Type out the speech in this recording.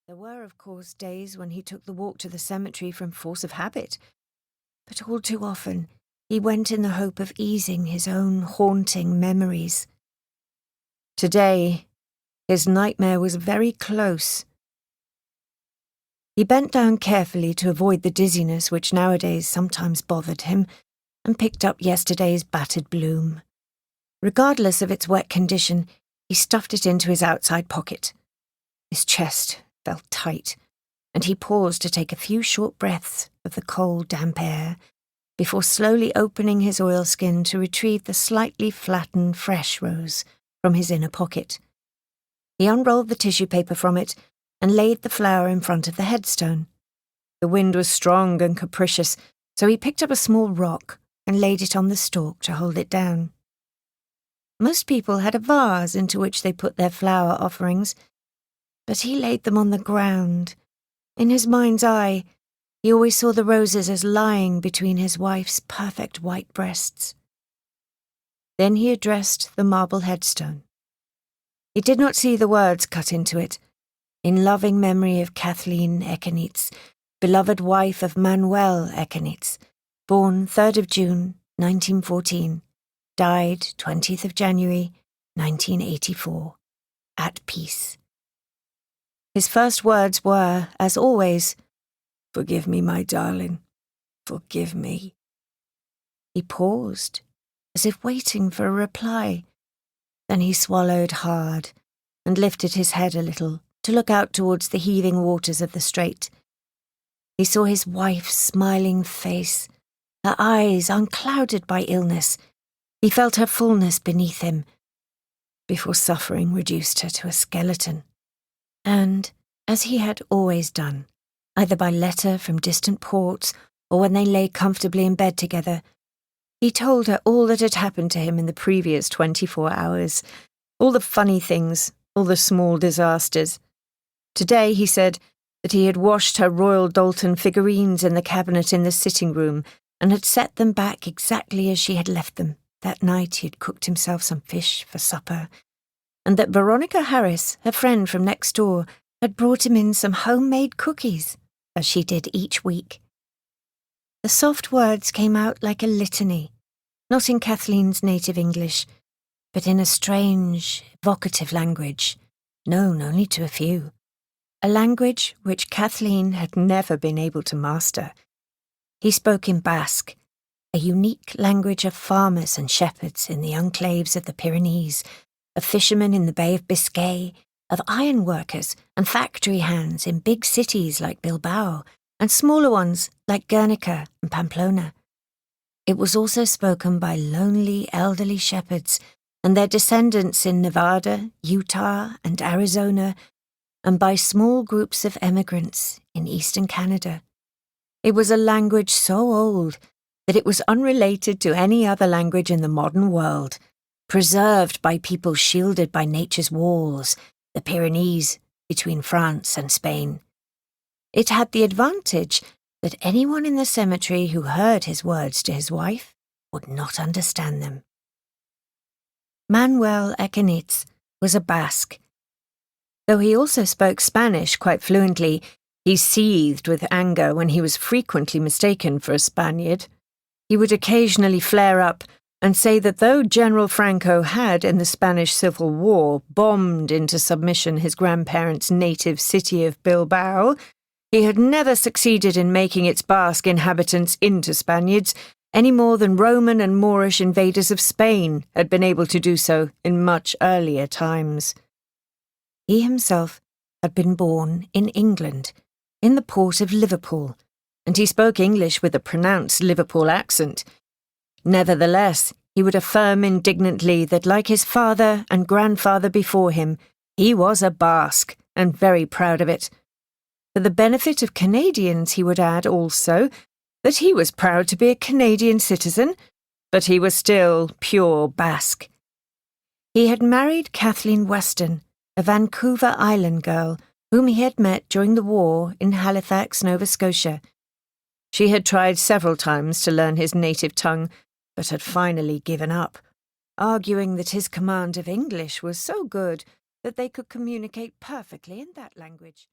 There were, of course, days when he took the walk to the cemetery from force of habit, but all too often he went in the hope of easing his own haunting memories. Today, his nightmare was very close. He bent down carefully to avoid the dizziness which nowadays sometimes bothered him, and picked up yesterday's battered bloom. Regardless of its wet condition, he stuffed it into his outside pocket. His chest felt tight, and he paused to take a few short breaths of the cold, damp air before slowly opening his oilskin to retrieve the slightly flattened fresh rose from his inner pocket. He unrolled the tissue paper from it and laid the flower in front of the headstone. The wind was strong and capricious, so he picked up a small rock and laid it on the stalk to hold it down. Most people had a vase into which they put their flower offerings, but he laid them on the ground. In his mind's eye, he always saw the roses as lying between his wife's perfect white breasts. Then he addressed the marble headstone. He did not see the words cut into it. In loving memory of Helen Echaniz, beloved wife of Manuel Echaniz, born 3rd of June, 1914, died 20th of January, 1984, at peace. His first words were, as always, "Forgive me, my darling, forgive me." He paused, as if waiting for a reply. Then he swallowed hard and lifted his head a little to look out towards the heaving waters of the strait. He saw his wife's smiling face, her eyes unclouded by illness. He felt her fullness beneath him, before suffering reduced her to a skeleton. And, as he had always done, either by letter from distant ports or when they lay comfortably in bed together, he told her all that had happened to him in the previous 24 hours, all the funny things, all the small disasters. Today, he said, that he had washed her Royal Doulton figurines in the cabinet in the sitting room and had set them back exactly as she had left them. That night he had cooked himself some fish for supper, and that Veronica Harris, her friend from next door, had brought him in some homemade cookies, as she did each week. The soft words came out like a litany, not in Kathleen's native English, but in a strange, evocative language, known only to a few. A language which Kathleen had never been able to master. He spoke in Basque, a unique language of farmers and shepherds in the enclaves of the Pyrenees, of fishermen in the Bay of Biscay, of ironworkers and factory hands in big cities like Bilbao, and smaller ones like Guernica and Pamplona. It was also spoken by lonely elderly shepherds and their descendants in Nevada, Utah, and Arizona, and by small groups of emigrants in eastern Canada. It was a language so old that it was unrelated to any other language in the modern world, preserved by people shielded by nature's walls, the Pyrenees between France and Spain. It had the advantage that anyone in the cemetery who heard his words to his wife would not understand them. Manuel Echaniz was a Basque. Though he also spoke Spanish quite fluently, he seethed with anger when he was frequently mistaken for a Spaniard. He would occasionally flare up and say that though General Franco had, in the Spanish Civil War, bombed into submission his grandparents' native city of Bilbao, he had never succeeded in making its Basque inhabitants into Spaniards, any more than Roman and Moorish invaders of Spain had been able to do so in much earlier times. He himself had been born in England, in the port of Liverpool, and he spoke English with a pronounced Liverpool accent. Nevertheless, he would affirm indignantly that, like his father and grandfather before him, he was a Basque, and very proud of it. For the benefit of Canadians, he would add also that he was proud to be a Canadian citizen, but he was still pure Basque. He had married Kathleen Weston, a Vancouver Island girl whom he had met during the war in Halifax, Nova Scotia. She had tried several times to learn his native tongue, but had finally given up, arguing that his command of English was so good that they could communicate perfectly in that language.